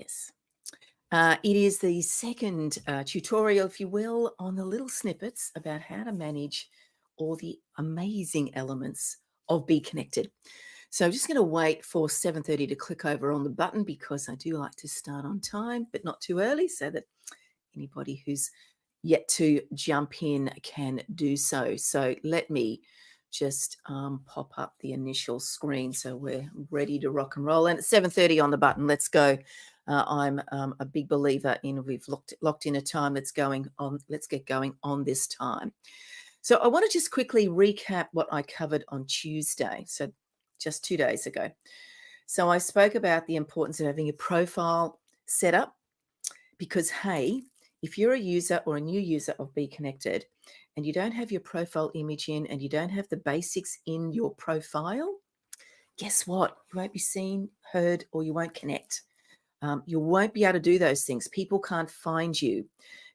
Yes. It is the second tutorial, if you will, on the little snippets about how to manage all the amazing elements of Be Connected. So I'm just going to wait for 7:30 to click over on the button because I do like to start on time, but not too early, so that anybody who's yet to jump in can do so. So let me just pop up the initial screen so we're ready to rock and roll. And at 7:30 on the button, let's go. I'm a big believer in we've locked in a time that's going on. Let's get going on this time. So I want to just quickly recap what I covered on Tuesday. So just 2 days ago. So I spoke about the importance of having a profile set up because, hey, if you're a user or a new user of Be Connected and you don't have your profile image in and you don't have the basics in your profile, guess what? You won't be seen, heard, or you won't connect. You won't be able to do those things. People can't find you.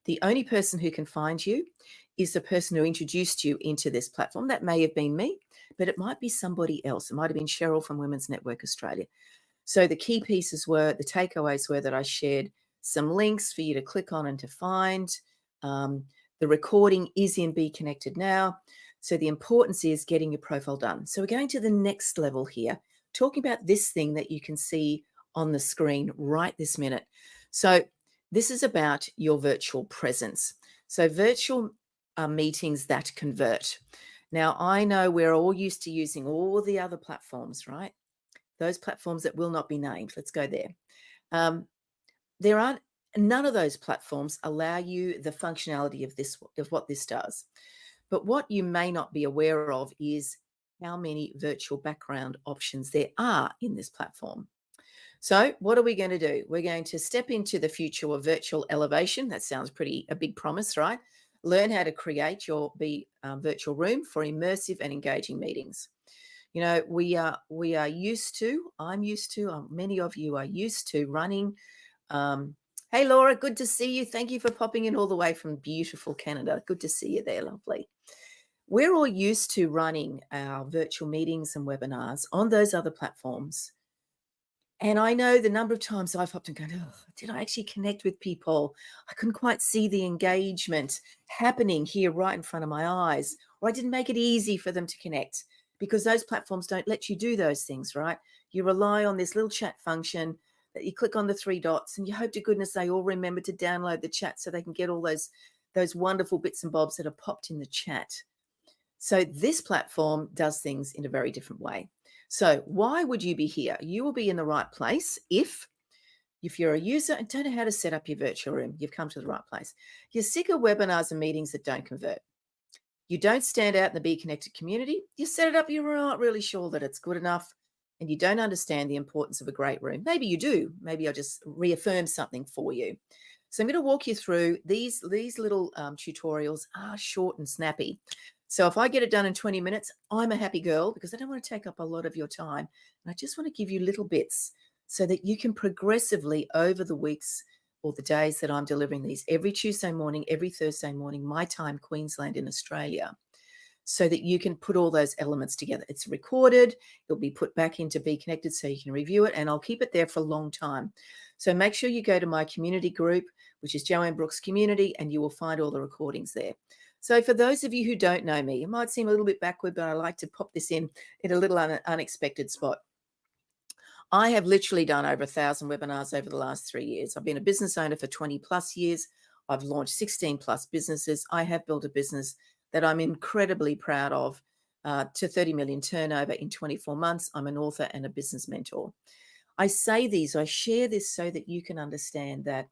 The only person who can find you is the person who introduced you into this platform. That may have been me, but it might be somebody else. It might have been Cheryl from Women's Network Australia. So the key pieces were, the takeaways were that I shared some links for you to click on and to find. The recording is in Be Connected now. So the importance is getting your profile done. So we're going to the next level here, talking about this thing that you can see on the screen right this minute. So this is about your virtual presence. So virtual meetings that convert. Now, I know we're all used to using all the other platforms, right? Those platforms that will not be named. Let's go there. There aren't, none of those platforms allow you the functionality of what this does. But what you may not be aware of is how many virtual background options there are in this platform. So what are we going to do? We're going to step into the future of virtual elevation. That sounds a big promise, right? Learn how to create your virtual room for immersive and engaging meetings. You know, I'm used to, many of you are used to running. Hey, Laura, good to see you. Thank you for popping in all the way from beautiful Canada. Good to see you there, lovely. We're all used to running our virtual meetings and webinars on those other platforms. And I know the number of times I've hopped and gone, oh, did I actually connect with people? I couldn't quite see the engagement happening here right in front of my eyes, or I didn't make it easy for them to connect because those platforms don't let you do those things, right? You rely on this little chat function that you click on the three dots and you hope to goodness they all remember to download the chat so they can get all those wonderful bits and bobs that are popped in the chat. So this platform does things in a very different way. So why would you be here? You will be in the right place if you're a user and don't know how to set up your virtual room. You've come to the right place. You're sick of webinars and meetings that don't convert. You don't stand out in the Be Connected community. You set it up, you're not really sure that it's good enough, and you don't understand the importance of a great room. Maybe you do. Maybe I'll just reaffirm something for you. So I'm going to walk you through these little tutorials are short and snappy. So if I get it done in 20 minutes, I'm a happy girl because I don't want to take up a lot of your time. And I just want to give you little bits so that you can progressively over the weeks or the days that I'm delivering these every Tuesday morning, every Thursday morning, my time, Queensland in Australia, so that you can put all those elements together. It's recorded. It'll be put back into Be Connected so you can review it, and I'll keep it there for a long time. So make sure you go to my community group, which is Joanne Brooks Community, and you will find all the recordings there. So for those of you who don't know me, it might seem a little bit backward, but I like to pop this in a little unexpected spot. I have literally done over 1,000 webinars over the last 3 years. I've been a business owner for 20 plus years. I've launched 16 plus businesses. I have built a business that I'm incredibly proud of, to 30 million turnover in 24 months. I'm an author and a business mentor. I share this so that you can understand that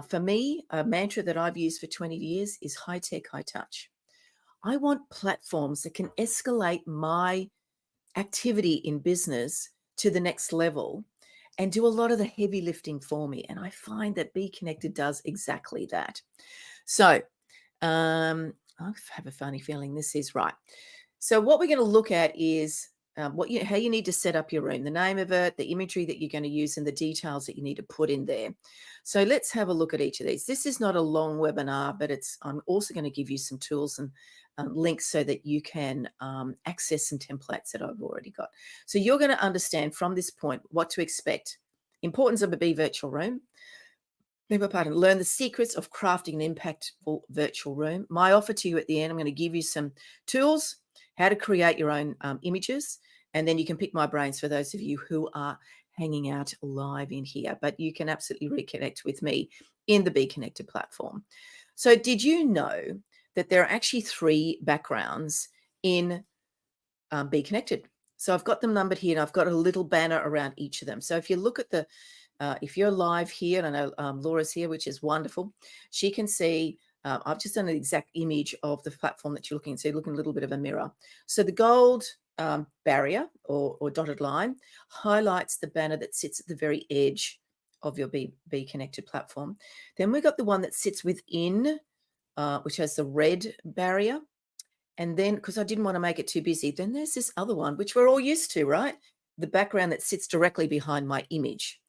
for me, a mantra that I've used for 20 years is high tech, high touch. I want platforms that can escalate my activity in business to the next level and do a lot of the heavy lifting for me. And I find that Be Connected does exactly that. So I have a funny feeling this is right. So what we're going to look at is how you need to set up your room, the name of it, the imagery that you're going to use, and the details that you need to put in there. So let's have a look at each of these. This is not a long webinar, but I'm also going to give you some tools and links so that you can access some templates that I've already got. So you're going to understand from this point what to expect Importance of a Bee virtual room. Learn the secrets of crafting an impactful virtual room. My offer to you at the end, I'm going to give you some tools, how to create your own images, and then you can pick my brains for those of you who are hanging out live in here. But you can absolutely reconnect with me in the BEEKonnected platform. So did you know that there are actually 3 backgrounds in BEEKonnected? So I've got them numbered here, and I've got a little banner around each of them. So if you look at the if you're live here, and I know Laura's here, which is wonderful, she can see, I've just done an exact image of the platform that you're looking at. So you're looking a little bit of a mirror. So the gold barrier or dotted line highlights the banner that sits at the very edge of your BEEKonnected platform. Then we've got the one that sits within, which has the red barrier. And then, because I didn't want to make it too busy, then there's this other one, which we're all used to, right? The background that sits directly behind my image.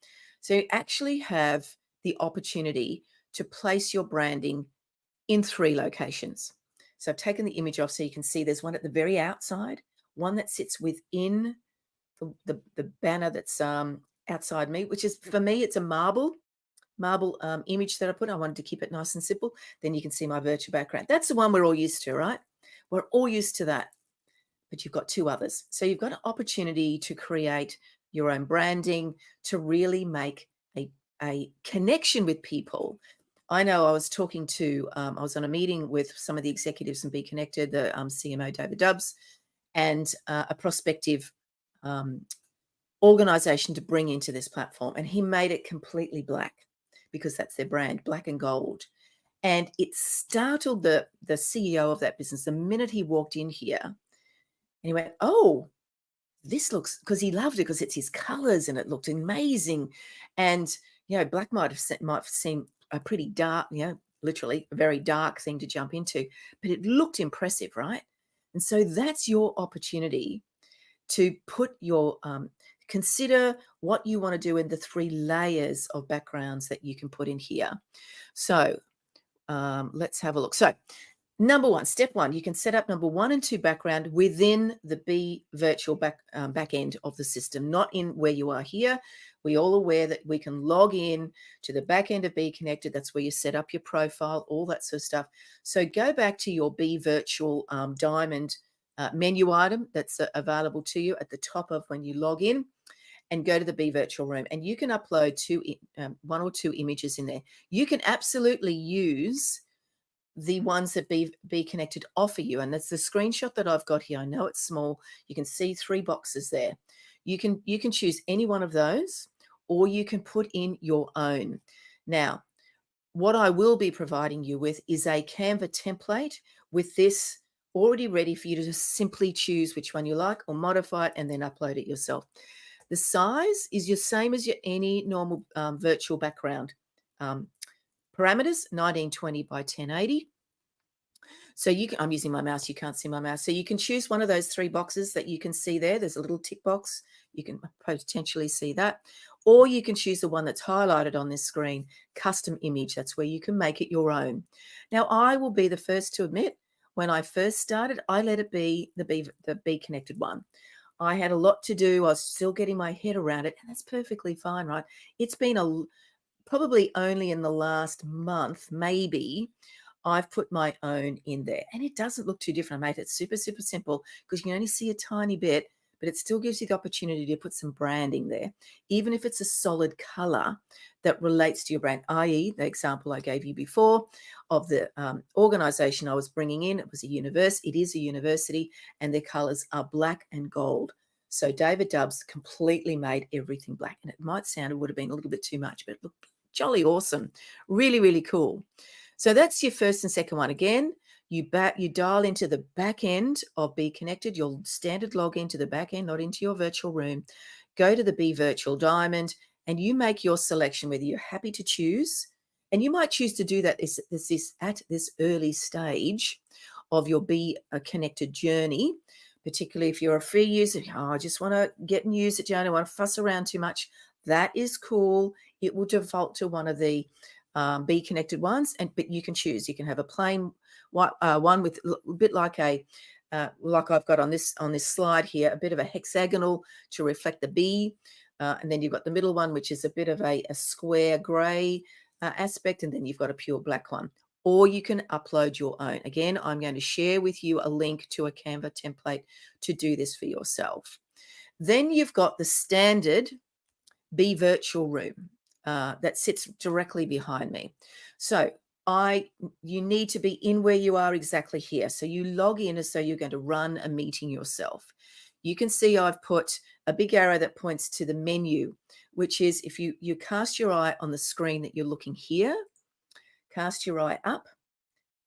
So you actually have the opportunity to place your branding in 3 locations. So I've taken the image off so you can see there's one at the very outside, one that sits within the banner that's outside me, which is, for me, it's a marble image that I put. I wanted to keep it nice and simple. Then you can see my virtual background. That's the one we're all used to, right? We're all used to that. But you've got 2 others. So you've got an opportunity to create your own branding, to really make a connection with people. I know I was talking to, I was on a meeting with some of the executives in BEEKonnected, the CMO, David Dubbs, and a prospective organization to bring into this platform. And he made it completely black because that's their brand, black and gold. And it startled the CEO of that business the minute he walked in here. And he went, oh, this looks, because he loved it because it's his colors and it looked amazing. And, black might have seemed a pretty dark, literally a very dark thing to jump into, but it looked impressive, right? And so that's your opportunity to put your, consider what you want to do in the 3 layers of backgrounds that you can put in here. So let's have a look. So number 1, step 1, you can set up number 1 and 2 background within the Bee virtual back end of the system, not in where you are here. We're all aware that we can log in to the back end of BEEKonnected. That's where you set up your profile, all that sort of stuff. So go back to your Bee virtual diamond menu item that's available to you at the top of when you log in, and go to the Bee virtual room, and you can upload 1 or 2 images in there. You can absolutely use the ones that BEEKonnected offer you, and that's the screenshot that I've got here. I know it's small. You can see 3 boxes there. You can choose any one of those, or you can put in your own. Now, what I will be providing you with is a Canva template with this already ready for you to just simply choose which one you like or modify it and then upload it yourself. The size is the same as any normal virtual background. Parameters, 1920 by 1080. So I'm using my mouse, you can't see my mouse. So you can choose one of those 3 boxes that you can see there. There's a little tick box. You can potentially see that. Or you can choose the one that's highlighted on this screen, custom image. That's where you can make it your own. Now, I will be the first to admit, when I first started, I let it be the BEEKonnected one. I had a lot to do. I was still getting my head around it, and that's perfectly fine, right? It's been probably only in the last month, maybe, I've put my own in there, and it doesn't look too different. I made it super, super simple because you can only see a tiny bit, but it still gives you the opportunity to put some branding there, even if it's a solid color that relates to your brand, i.e. the example I gave you before of the organization I was bringing in. It was a university. It is a university, and their colors are black and gold. So David Dubbs completely made everything black, and it might sound it would have been a little bit too much, but it looked jolly awesome. Really, really cool. So that's your first and second one. Again, you dial into the back end of BEEKonnected, your standard login to the back end, not into your virtual room. Go to the Bee virtual diamond, and you make your selection whether you're happy to choose. And you might choose to do that at this early stage of your BEEKonnected journey, particularly if you're a free user. Oh, I just want to get and use it, Joan. I don't want to fuss around too much. That is cool. It will default to one of the BEEKonnected ones, but you can choose. You can have a plain one with a bit like like I've got on this slide here, a bit of a hexagonal to reflect the bee, And then you've got the middle one, which is a bit of a square grey aspect, and then you've got a pure black one. Or you can upload your own. Again, I'm going to share with you a link to a Canva template to do this for yourself. Then you've got the standard Be Virtual room that sits directly behind me. So you need to be in where you are exactly here. So you log in as though you're going to run a meeting yourself. You can see I've put a big arrow that points to the menu, which is if you cast your eye on the screen that you're looking here, cast your eye up.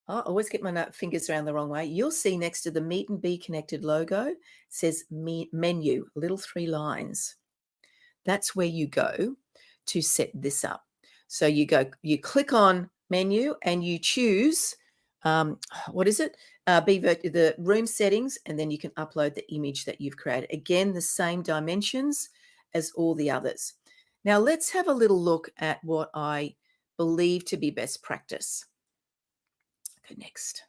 I always get my fingers around the wrong way. You'll see next to the Meet and Be Connected logo, it says menu, little 3 lines. That's where you go to set this up. So you click on menu and you choose, what is it? The room settings, and then you can upload the image that you've created. Again, the same dimensions as all the others. Now let's have a little look at what I believe to be best practice. Go next.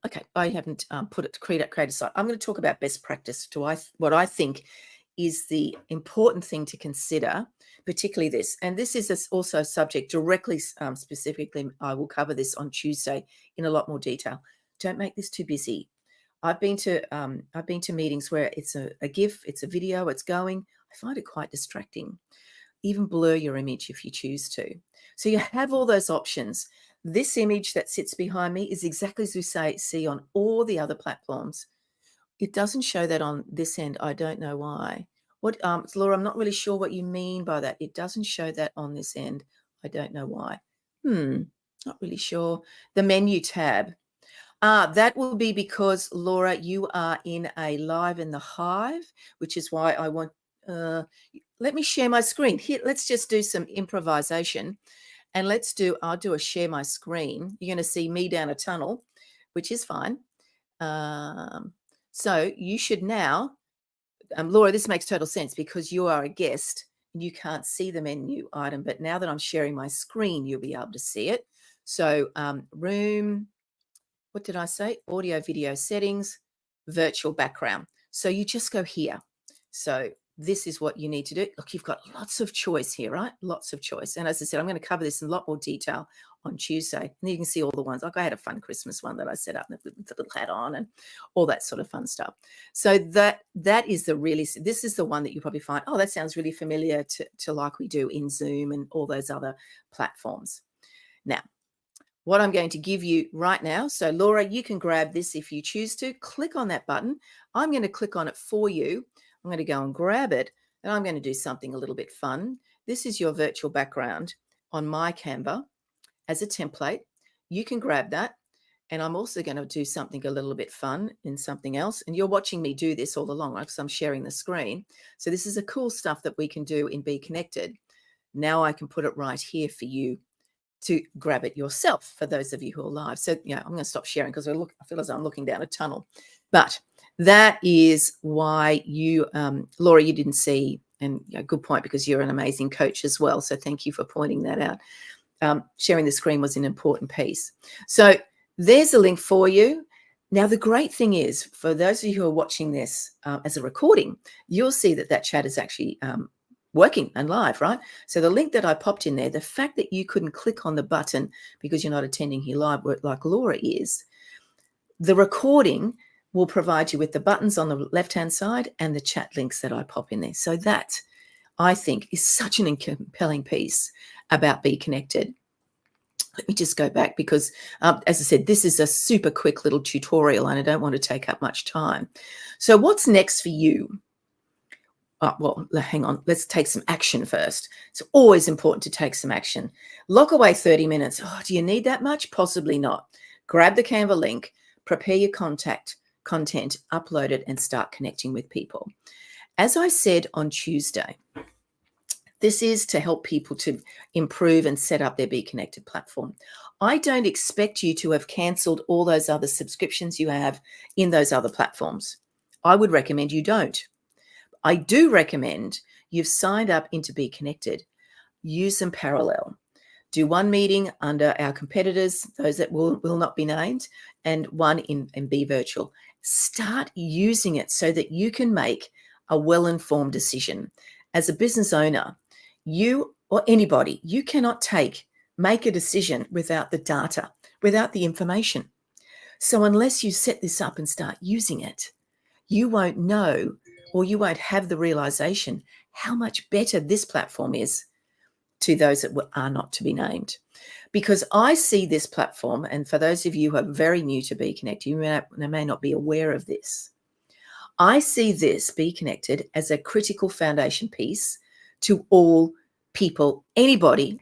Okay, I haven't create a site. I'm going to talk about best practice to what I think is the important thing to consider, particularly this. And this is also a subject directly, specifically, I will cover this on Tuesday in a lot more detail. Don't make this too busy. I've been to meetings where it's a GIF, it's a video, it's going. I find it quite distracting. Even blur your image if you choose to. So you have all those options. This image that sits behind me is exactly as we see on all the other platforms. It doesn't show that on this end. I don't know why. Laura, I'm not really sure what you mean by that. It doesn't show that on this end. I don't know why. Not really sure. The menu tab. That will be because, Laura, you are in a live in the Hive, which is why I want, let me share my screen. Here, let's just do some improvisation. And I'll do a share my screen. You're going to see me down a tunnel, which is fine. So you should now, Laura, this makes total sense because you are a guest and you can't see the menu item. But now that I'm sharing my screen, you'll be able to see it. So room, what did I say? Audio, video settings, virtual background. So you just go here. So this is what you need to do. Look, you've got lots of choice here, right? Lots of choice. And as I said, I'm going to cover this in a lot more detail on Tuesday. And you can see all the ones. Like I had a fun Christmas one that I set up with the little hat on and all that sort of fun stuff. So that is this is the one that you probably find, oh, that sounds really familiar to like we do in Zoom and all those other platforms. Now, what I'm going to give you right now. So Laura, you can grab this if you choose to. Click on that button. I'm going to click on it for you. I'm going to go and grab it, and I'm going to do something a little bit fun. This is your virtual background on my Canva as a template. You can grab that, and I'm also going to do something a little bit fun in something else. And you're watching me do this all along, right? Because I'm sharing the screen. So this is the cool stuff that we can do in Be Connected. Now I can put it right here for you to grab it yourself for those of you who are live. So, I'm going to stop sharing because I feel as though I'm looking down a tunnel. But that is why you, Laura, you didn't see, and good point, because you're an amazing coach as well. So thank you for pointing that out. Sharing the screen was an important piece. So there's a link for you. Now, the great thing is, for those of you who are watching this as a recording, you'll see that chat is actually working and live, right? So the link that I popped in there, the fact that you couldn't click on the button because you're not attending here live like Laura is, the recording will provide you with the buttons on the left-hand side and the chat links that I pop in there. So that, I think, is such an compelling piece about Be Connected. Let me just go back because, as I said, this is a super quick little tutorial and I don't want to take up much time. So what's next for you? Well, hang on. Let's take some action first. It's always important to take some action. Lock away 30 minutes. Oh, do you need that much? Possibly not. Grab the Canva link, prepare your content, upload it, and start connecting with people. As I said on Tuesday, this is to help people to improve and set up their Be Connected platform. I don't expect you to have cancelled all those other subscriptions you have in those other platforms. I would recommend you don't. I do recommend you've signed up into Be Connected. Use them parallel. Do one meeting under our competitors, those that will not be named, and one in Be Virtual. Start using it so that you can make a well-informed decision. As a business owner, you or anybody, you cannot make a decision without the data, without the information. So unless you set this up and start using it, you won't know, or you won't have the realization how much better this platform is to those that are not to be named. Because I see this platform, and for those of you who are very new to BEEKonnected, you may not be aware of this. I see this BEEKonnected as a critical foundation piece to all people, anybody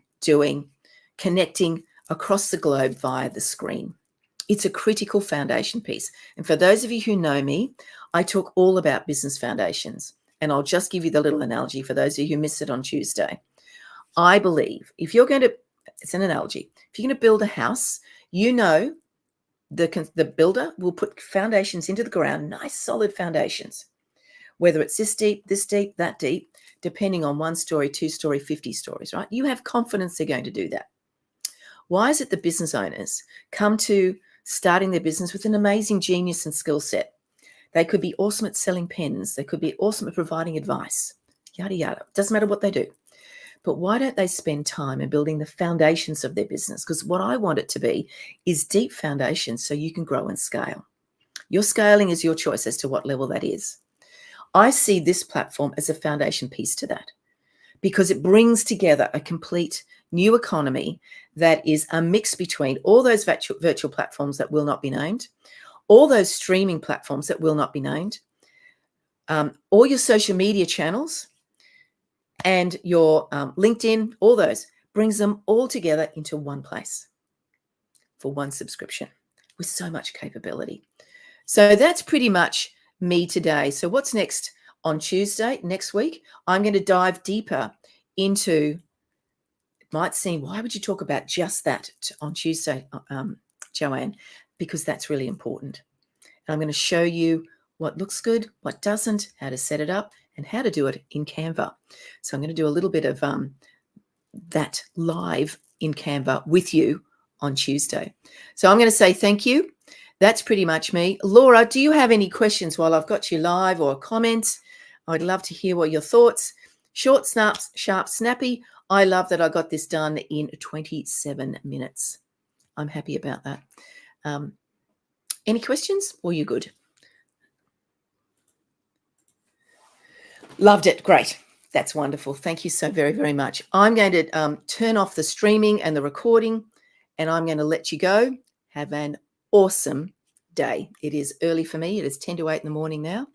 connecting across the globe via the screen. It's a critical foundation piece. And for those of you who know me, I talk all about business foundations. And I'll just give you the little analogy for those of you who missed it on Tuesday. I believe if you're going to, it's an analogy, if you're going to build a house, you know the builder will put foundations into the ground, nice solid foundations, whether it's this deep, that deep, depending on 1 story, 2 story, 50 stories, right? You have confidence they're going to do that. Why is it the business owners come to starting their business with an amazing genius and skill set? They could be awesome at selling pens. They could be awesome at providing advice, yada, yada. Doesn't matter what they do. But why don't they spend time in building the foundations of their business? Because what I want it to be is deep foundations so you can grow and scale. Your scaling is your choice as to what level that is. I see this platform as a foundation piece to that because it brings together a complete new economy that is a mix between all those virtual platforms that will not be named, all those streaming platforms that will not be named, all your social media channels, and your LinkedIn, all those, brings them all together into one place for one subscription with so much capability. So that's pretty much me today. So what's next on Tuesday, next week? I'm going to dive deeper into, it might seem, why would you talk about just that on Tuesday, Joanne? Because that's really important. And I'm going to show you what looks good, what doesn't, how to set it up, and how to do it in Canva. So I'm going to do a little bit of that live in Canva with you on Tuesday. So I'm going to say thank you. That's pretty much me. Laura, do you have any questions while I've got you live or comments? I'd love to hear what your thoughts. Short, snaps, sharp, snappy. I love that I got this done in 27 minutes. I'm happy about that. Any questions? Or you good? Loved it. Great. That's wonderful. Thank you so very, very much. I'm going to turn off the streaming and the recording, and I'm going to let you go. Have an awesome day. It is early for me. It is 10 to 8 in the morning now.